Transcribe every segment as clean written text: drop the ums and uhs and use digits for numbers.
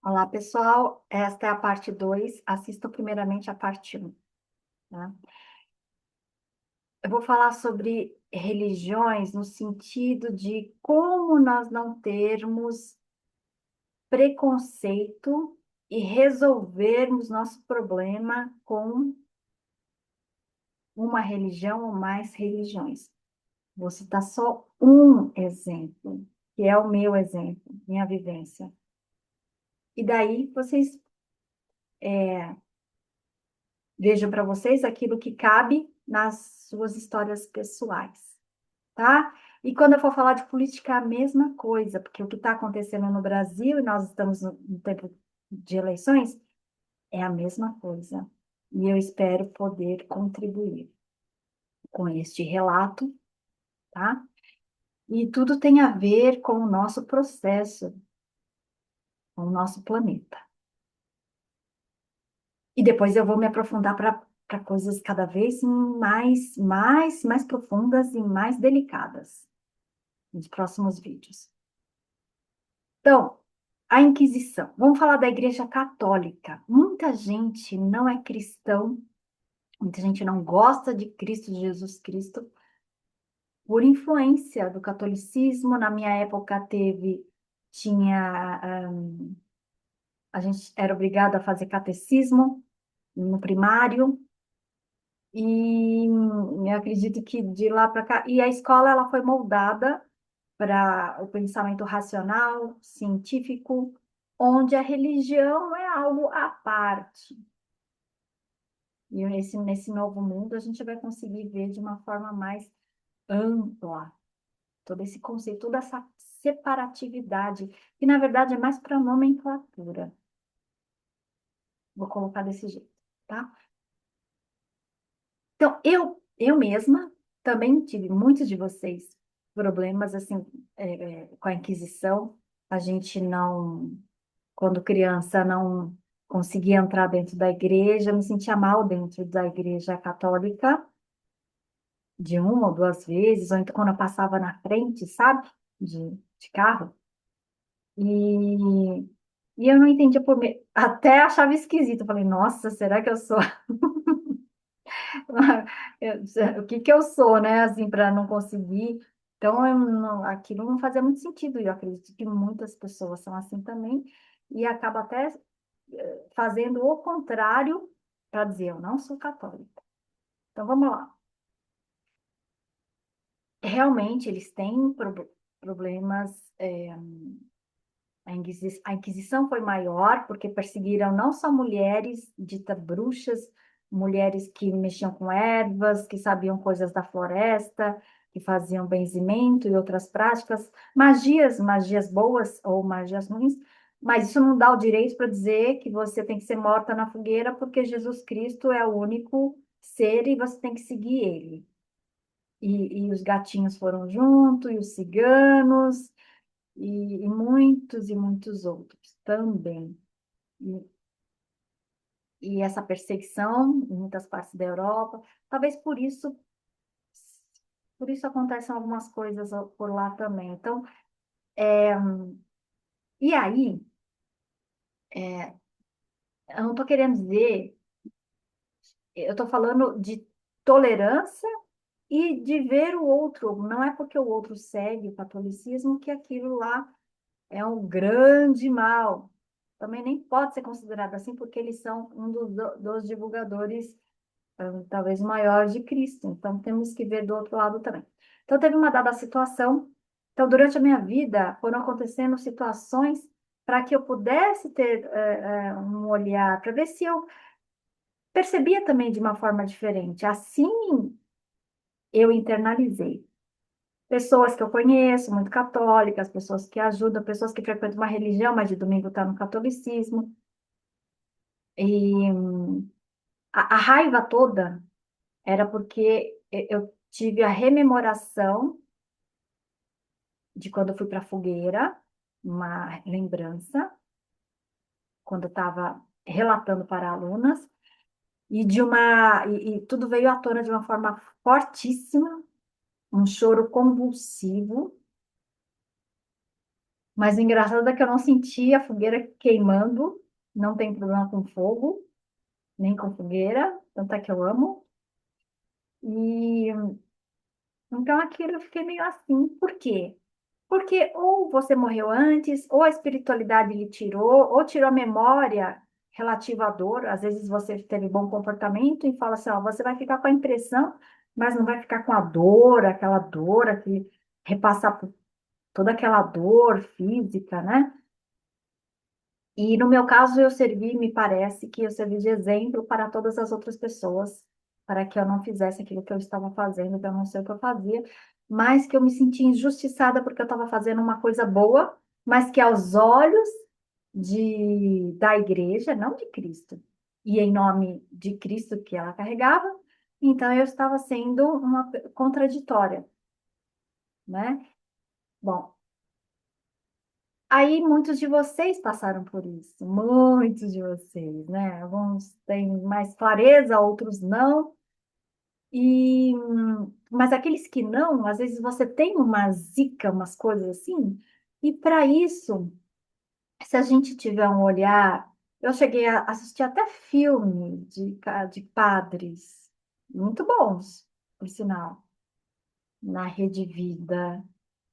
Olá, pessoal. Esta é a parte 2. Assistam primeiramente a parte 1. Tá? Eu vou falar sobre religiões no sentido de como nós não termos preconceito e resolvermos nosso problema com uma religião ou mais religiões. Vou citar só um exemplo, que é o meu exemplo, minha vivência. E daí vocês vejam para vocês aquilo que cabe nas suas histórias pessoais, tá? E quando eu for falar de política, é a mesma coisa, porque o que está acontecendo no Brasil, e nós estamos no tempo de eleições, é a mesma coisa. E eu espero poder contribuir com este relato, tá? E tudo tem a ver com o nosso processo, com o nosso planeta. E depois eu vou me aprofundar para coisas cada vez mais profundas e mais delicadas nos próximos vídeos. Então, a Inquisição. Vamos falar da Igreja Católica. Muita gente não é cristão, muita gente não gosta de Cristo, de Jesus Cristo, por influência do catolicismo. Na minha época a gente era obrigado a fazer catecismo no primário, e eu acredito que de lá para cá, e a escola ela foi moldada para o pensamento racional, científico, onde a religião é algo à parte. E nesse novo mundo a gente vai conseguir ver de uma forma mais ampla todo esse conceito, toda essa separatividade, que na verdade é mais para nomenclatura. Vou colocar desse jeito, tá? Então, eu mesma também tive muitos de vocês problemas assim com a Inquisição. A gente não, quando criança, não conseguia entrar dentro da igreja, me sentia mal dentro da igreja católica, de uma ou duas vezes, ou então quando eu passava na frente, sabe, de carro. E, e eu não entendia até achava esquisito. Eu falei, nossa, será que eu sou o que que eu sou, né? Assim, para não conseguir. Então, aquilo não fazia muito sentido. E eu acredito que muitas pessoas são assim também. E acaba até fazendo o contrário para dizer, eu não sou católica. Então, vamos lá. Realmente, eles têm problemas. A Inquisição foi maior porque perseguiram não só mulheres ditas bruxas, mulheres que mexiam com ervas, que sabiam coisas da floresta, que faziam benzimento e outras práticas, magias boas ou magias ruins, mas isso não dá o direito para dizer que você tem que ser morta na fogueira porque Jesus Cristo é o único ser e você tem que seguir ele. E os gatinhos foram junto, e os ciganos, e muitos outros também. E, e essa perseguição em muitas partes da Europa, talvez por isso acontecem algumas coisas por lá também. Então, e aí, eu não estou querendo dizer, eu estou falando de tolerância e de ver o outro. Não é porque o outro segue o catolicismo que aquilo lá é um grande mal. Também nem pode ser considerado assim, porque eles são um dos divulgadores, talvez o maior de Cristo. Então, temos que ver do outro lado também. Então, teve uma dada situação. Então, durante a minha vida, foram acontecendo situações para que eu pudesse ter um olhar, para ver se eu percebia também de uma forma diferente. Assim, eu internalizei. Pessoas que eu conheço, muito católicas, pessoas que ajudam, pessoas que frequentam uma religião, mas de domingo está no catolicismo. E a raiva toda era porque eu tive a rememoração de quando eu fui para a fogueira, uma lembrança, quando eu estava relatando para alunas, e tudo veio à tona de uma forma fortíssima, um choro convulsivo, Mas o engraçado é que eu não senti a fogueira queimando, não tem problema com fogo, nem com fogueira, tanto é que eu amo. E então aquilo eu fiquei meio assim, por quê? Porque ou você morreu antes, ou a espiritualidade lhe tirou, ou tirou a memória relativa à dor. Às vezes você teve bom comportamento e fala assim, ó, você vai ficar com a impressão, mas não vai ficar com a dor, aquele, repassar por toda aquela dor física, né? E no meu caso, eu servi, me parece que eu servi de exemplo para todas as outras pessoas, para que eu não fizesse aquilo que eu estava fazendo, que eu não sei o que eu fazia, mas que eu me sentia injustiçada porque eu estava fazendo uma coisa boa, mas que aos olhos da igreja, não de Cristo, e em nome de Cristo que ela carregava, então eu estava sendo uma contraditória, né? Bom, aí muitos de vocês passaram por isso, muitos de vocês, né? Alguns têm mais clareza, outros não. Mas aqueles que não, às vezes você tem uma zica, umas coisas assim. E para isso, se a gente tiver um olhar, eu cheguei a assistir até filme de padres muito bons, por sinal, na Rede Vida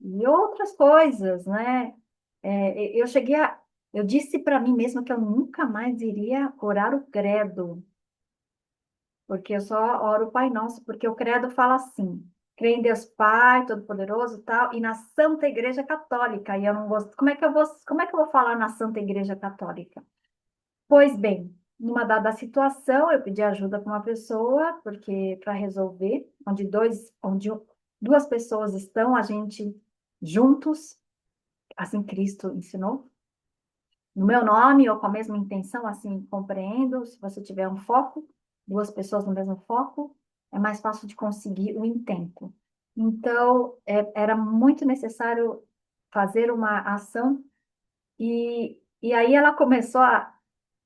e outras coisas, né? Eu cheguei a. Eu disse para mim mesma que eu nunca mais iria orar o credo, porque eu só oro o Pai Nosso, porque o credo fala assim: crê em Deus Pai, Todo-Poderoso e tal, e na Santa Igreja Católica. E eu não gosto. Como é que eu vou falar na Santa Igreja Católica? Pois bem, numa dada situação, eu pedi ajuda para uma pessoa, porque para resolver, duas pessoas estão, a gente juntos, assim Cristo ensinou. No meu nome ou com a mesma intenção, assim, compreendo. Se você tiver um foco, duas pessoas no mesmo foco, é mais fácil de conseguir o intento. Então, era muito necessário fazer uma ação e aí ela começou a.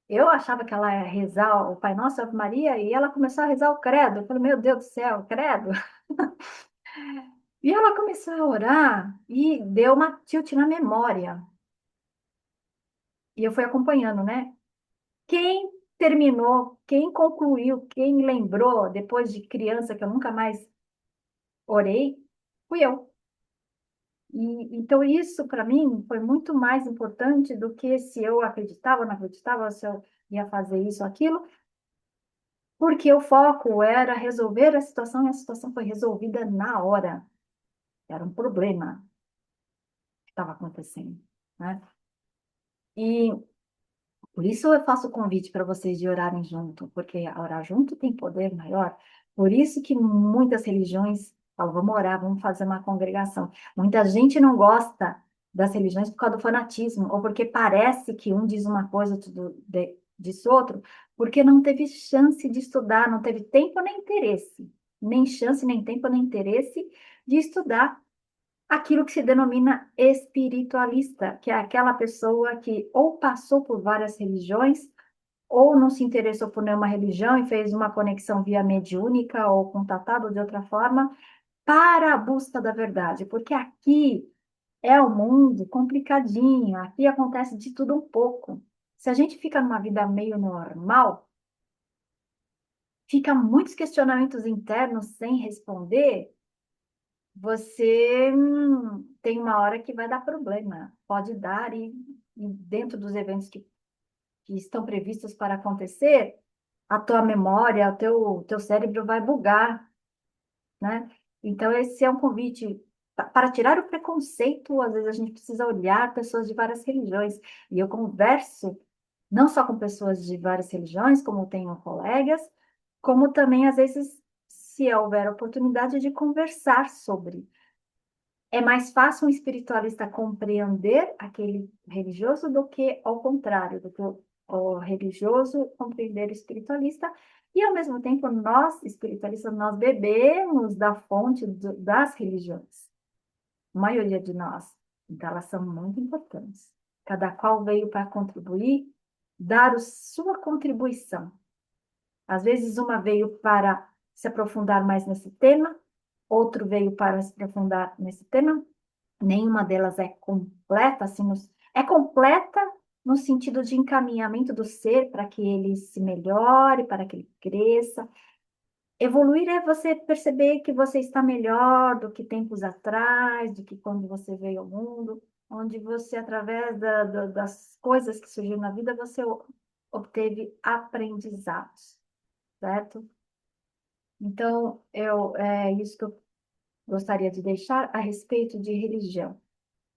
Eu achava que ela ia rezar o Pai Nosso, Ave Maria, e ela começou a rezar o credo. Eu falei, meu Deus do céu, credo? E ela começou a orar e deu uma tilt na memória. E eu fui acompanhando, né? Quem terminou, quem concluiu, quem lembrou, depois de criança, que eu nunca mais orei, fui eu. Então, isso para mim foi muito mais importante do que se eu acreditava ou não acreditava, se eu ia fazer isso ou aquilo, porque o foco era resolver a situação e a situação foi resolvida na hora. Era um problema que estava acontecendo, né? E por isso eu faço o convite para vocês de orarem junto, porque orar junto tem poder maior. Por isso que muitas religiões falam, vamos orar, vamos fazer uma congregação. Muita gente não gosta das religiões por causa do fanatismo, ou porque parece que um diz uma coisa, outro diz outro, porque não teve chance de estudar, não teve tempo nem interesse. Nem chance, nem tempo, nem interesse de estudar aquilo que se denomina espiritualista, que é aquela pessoa que ou passou por várias religiões, ou não se interessou por nenhuma religião e fez uma conexão via mediúnica ou contatado de outra forma, para a busca da verdade. Porque aqui é um mundo complicadinho, aqui acontece de tudo um pouco. Se a gente fica numa vida meio normal, fica muitos questionamentos internos sem responder, você tem uma hora que vai dar problema. Pode dar, e dentro dos eventos que estão previstos para acontecer, a tua memória, teu cérebro vai bugar, né? Então, esse é um convite para tirar o preconceito. Às vezes a gente precisa olhar pessoas de várias religiões. E eu converso não só com pessoas de várias religiões, como tenho colegas, como também, às vezes, se houver oportunidade de conversar sobre. É mais fácil um espiritualista compreender aquele religioso do que ao contrário, do que o religioso compreender o espiritualista. E, ao mesmo tempo, nós, espiritualistas, nós bebemos da fonte das religiões, a maioria de nós. Então, elas são muito importantes. Cada qual veio para contribuir, dar a sua contribuição. Às vezes, uma veio para se aprofundar mais nesse tema, outro veio para se aprofundar nesse tema, Nenhuma delas é completa, assim, é completa no sentido de encaminhamento do ser para que ele se melhore, para que ele cresça. Evoluir é você perceber que você está melhor do que tempos atrás, do que quando você veio ao mundo, onde você, através das coisas que surgiram na vida, você obteve aprendizados, certo? Então, é isso que eu gostaria de deixar a respeito de religião.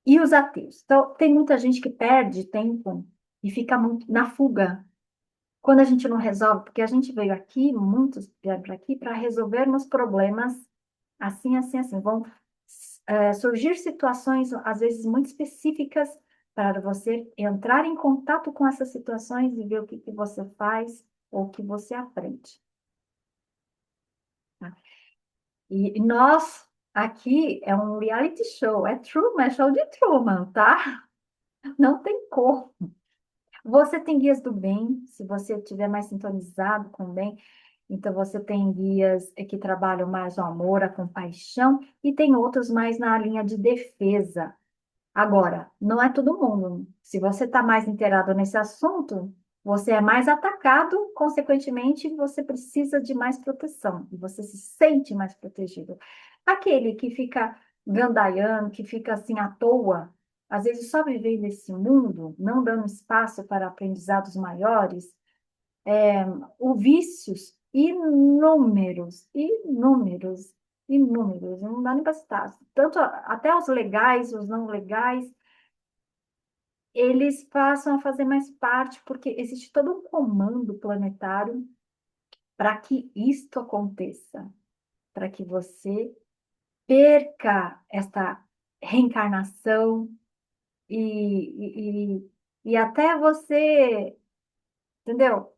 E os ateus? Então, tem muita gente que perde tempo e fica muito na fuga quando a gente não resolve, porque a gente veio aqui, muitos vieram para aqui para resolvermos problemas assim, assim, assim. Vão surgir situações, às vezes, muito específicas para você entrar em contato com essas situações e ver o que, que você faz ou o que você aprende. Tá? E nós, aqui, é um reality show, é Truman, é show de Truman, tá? Não tem como. Você tem guias do bem, se você estiver mais sintonizado com o bem, então você tem guias que trabalham mais o amor, a compaixão, e tem outros mais na linha de defesa. Agora, não é todo mundo. Se você está mais inteirado nesse assunto, você é mais atacado, consequentemente, você precisa de mais proteção, e você se sente mais protegido. Aquele que fica gandaiando, que fica assim à toa, às vezes só vivendo nesse mundo, não dando espaço para aprendizados maiores, o vícios inúmeros, inúmeros, inúmeros, não dá nem para citar. Tanto até os legais, os não legais, eles passam a fazer mais parte, porque existe todo um comando planetário para que isto aconteça, para que você perca esta reencarnação e até você, entendeu?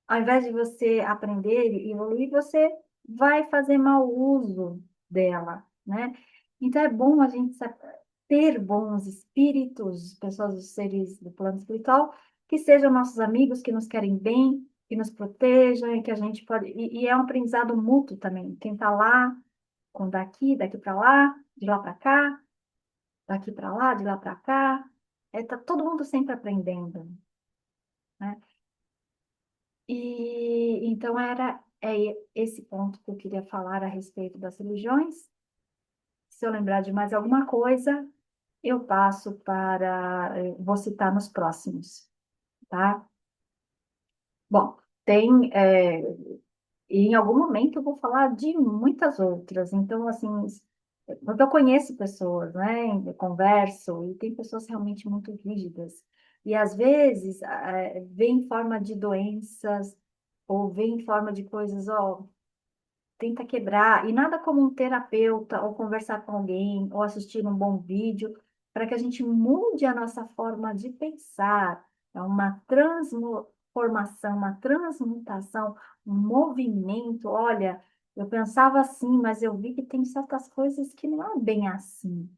Ao invés de você aprender e evoluir, você vai fazer mau uso dela, né? Então é bom a gente ter bons espíritos, pessoas, os seres do plano espiritual, que sejam nossos amigos, que nos querem bem, que nos protejam e que a gente pode. E é um aprendizado mútuo também. Quem está lá, com daqui para lá, de lá para cá, daqui para lá, de lá para cá, tá todo mundo sempre aprendendo, né? E então esse ponto que eu queria falar a respeito das religiões. Se eu lembrar de mais alguma coisa, eu passo vou citar nos próximos, tá? Bom, tem, e em algum momento eu vou falar de muitas outras. Então, assim, porque eu conheço pessoas, né? Eu converso, e tem pessoas realmente muito rígidas. E às vezes vem em forma de doenças, ou vem em forma de coisas, ó, tenta quebrar. E nada como um terapeuta, ou conversar com alguém, ou assistir um bom vídeo, para que a gente mude a nossa forma de pensar. É uma transformação, uma transmutação, um movimento. Olha, eu pensava assim, mas eu vi que tem certas coisas que não é bem assim.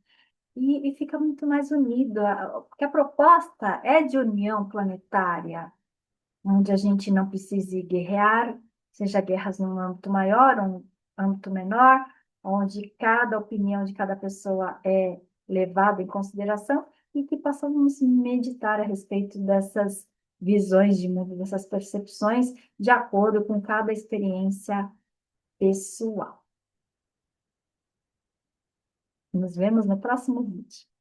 E fica muito mais unido, porque a proposta é de união planetária onde a gente não precise guerrear, seja guerras num âmbito maior, um âmbito menor, onde cada opinião de cada pessoa é levada em consideração e que possamos meditar a respeito dessas visões de mundo, dessas percepções, de acordo com cada experiência pessoal. Nos vemos no próximo vídeo.